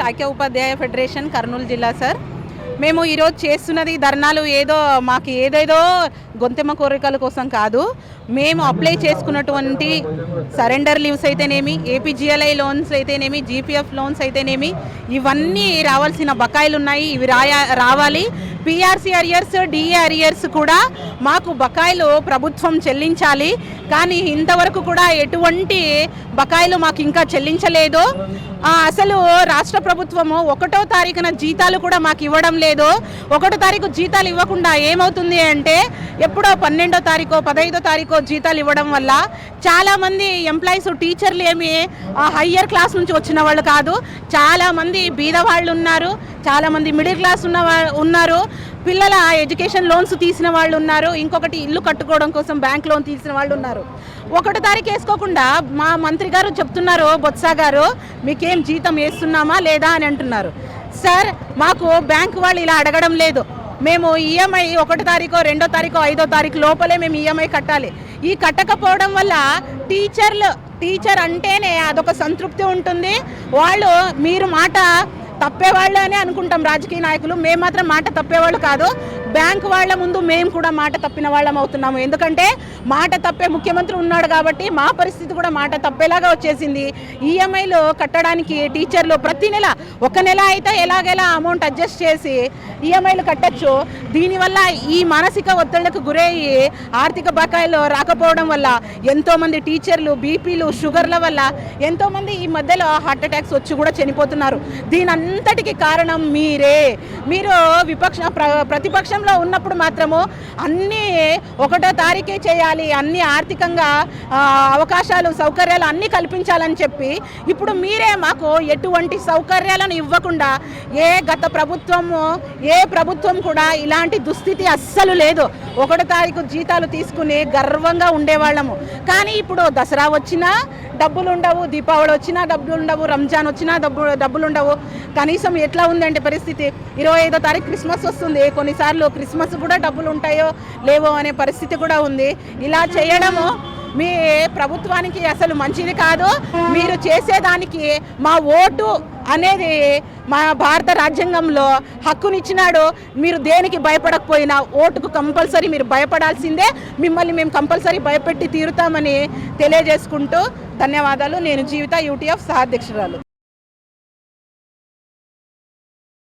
ఐక్య ఉపాధ్యాయ ఫెడరేషన్ కర్నూలు జిల్లా సార్. మేము ఈరోజు చేస్తున్నది ధర్నాలు మాకు ఏదేదో గొంతెమ్మ కోరికల కోసం కాదు. మేము అప్లై చేసుకున్నటువంటి సరెండర్ లీవ్స్ అయితేనేమి, ఏపీజీఎల్ఐ లోన్స్ అయితేనేమి, జీపీఎఫ్ లోన్స్ అయితేనేమి, ఇవన్నీ రావాల్సిన బకాయిలు ఉన్నాయి. ఇవి రావాలి. పీఆర్సీ అరియర్స్, డిఏ అరియర్స్ కూడా మాకు బకాయిలు ప్రభుత్వం చెల్లించాలి. కానీ ఇంతవరకు కూడా ఎటువంటి బకాయిలు మాకు ఇంకా చెల్లించలేదు. అసలు రాష్ట్ర ప్రభుత్వము 1వ తారీఖున జీతాలు కూడా మాకు ఇవ్వడం లేదు. 1వ తారీఖు జీతాలు ఇవ్వకుండా ఏమవుతుంది అంటే ఎప్పుడో 12వ తారీఖు, 15వ తారీఖు జీతాలు ఇవ్వడం వల్ల చాలామంది ఎంప్లాయీస్, టీచర్లు ఏమి హయ్యర్ క్లాస్ నుంచి వచ్చిన వాళ్ళు కాదు. చాలామంది బీద వాళ్ళు ఉన్నారు, చాలామంది మిడిల్ క్లాస్ ఉన్నారు, పిల్లల ఎడ్యుకేషన్ లోన్స్ తీసిన వాళ్ళు ఉన్నారు, ఇంకొకటి ఇల్లు కట్టుకోవడం కోసం బ్యాంక్ లోన్ తీసిన వాళ్ళు ఉన్నారు. 1వ తారీఖు వేసుకోకుండా మా మంత్రి గారు చెప్తున్నారు, బొత్స గారు, మీకేం జీతం వేస్తున్నామా లేదా అని అంటున్నారు. సార్, మాకు బ్యాంక్ వాళ్ళు ఇలా అడగడం లేదు. మేము ఈఎంఐ 1వ తారీఖు, 2వ తారీఖు, 5వ తారీఖు లోపలే మేము ఈఎంఐ కట్టాలి. ఈ కట్టకపోవడం వల్ల టీచర్ అంటేనే అదొక సంతృప్తి ఉంటుంది. వాళ్ళు మీరు మాట తప్పేవాళ్ళు అని అనుకుంటాం రాజకీయ నాయకులు. మేము మాత్రం మాట తప్పేవాళ్ళు కాదు. బ్యాంకు వాళ్ళ ముందు మేము కూడా మాట తప్పిన వాళ్ళం అవుతున్నాము. ఎందుకంటే మాట తప్పే ముఖ్యమంత్రి ఉన్నాడు కాబట్టి మా పరిస్థితి కూడా మాట తప్పేలాగా వచ్చేసింది. ఈఎంఐలు కట్టడానికి టీచర్లు ప్రతి నెల, ఒక నెల అయితే ఎలాగెలా అమౌంట్ అడ్జస్ట్ చేసి ఈఎంఐలు కట్టచ్చు. దీనివల్ల ఈ మానసిక ఒత్తిళ్లకు గురయ్యి ఆర్థిక బకాయిలు రాకపోవడం వల్ల ఎంతోమంది టీచర్లు బీపీలు, షుగర్ల వల్ల ఎంతోమంది ఈ మధ్యలో హార్ట్ అటాక్స్ వచ్చి కూడా చనిపోతున్నారు. దీనంతటికి కారణం మీరే. మీరు ప్రతిపక్షంలో ఉన్నప్పుడు మాత్రము అన్నీ 1వ తారీఖే చేయాలి, అన్ని ఆర్థికంగా అవకాశాలు, సౌకర్యాలు అన్నీ కల్పించాలని చెప్పి ఇప్పుడు మీరే మాకు ఎటువంటి సౌకర్యాలను ఇవ్వకుండా గత ప్రభుత్వం కూడా ఇలాంటి దుస్థితి అస్సలు లేదు. 1వ తారీఖు జీతాలు తీసుకుని గర్వంగా ఉండేవాళ్ళము. కానీ ఇప్పుడు దసరా వచ్చినా డబ్బులు ఉండవు, దీపావళి వచ్చినా డబ్బులు ఉండవు, రంజాన్ వచ్చినా డబ్బులు ఉండవు. కనీసం ఎట్లా ఉందంటే పరిస్థితి, 25వ తారీఖు క్రిస్మస్ వస్తుంది, కొన్నిసార్లు క్రిస్మస్ కూడా డబ్బులు ఉంటాయో లేవో అనే పరిస్థితి కూడా ఉంది. ఇలా చేయడము మీ ప్రభుత్వానికి అసలు మంచిది కాదు. మీరు చేసేదానికి మా ఓటు అనేది మా భారత రాజ్యాంగంలో హక్కునిచ్చినాడు. మీరు దేనికి భయపడకపోయినా ఓటుకు కంపల్సరీ మీరు భయపడాల్సిందే. మిమ్మల్ని మేము కంపల్సరీ భయపెట్టి తీరుతామని తెలియజేసుకుంటూ ధన్యవాదాలు. నేను జీవిత యూటీఎఫ్ సహాధ్యక్షురాలు.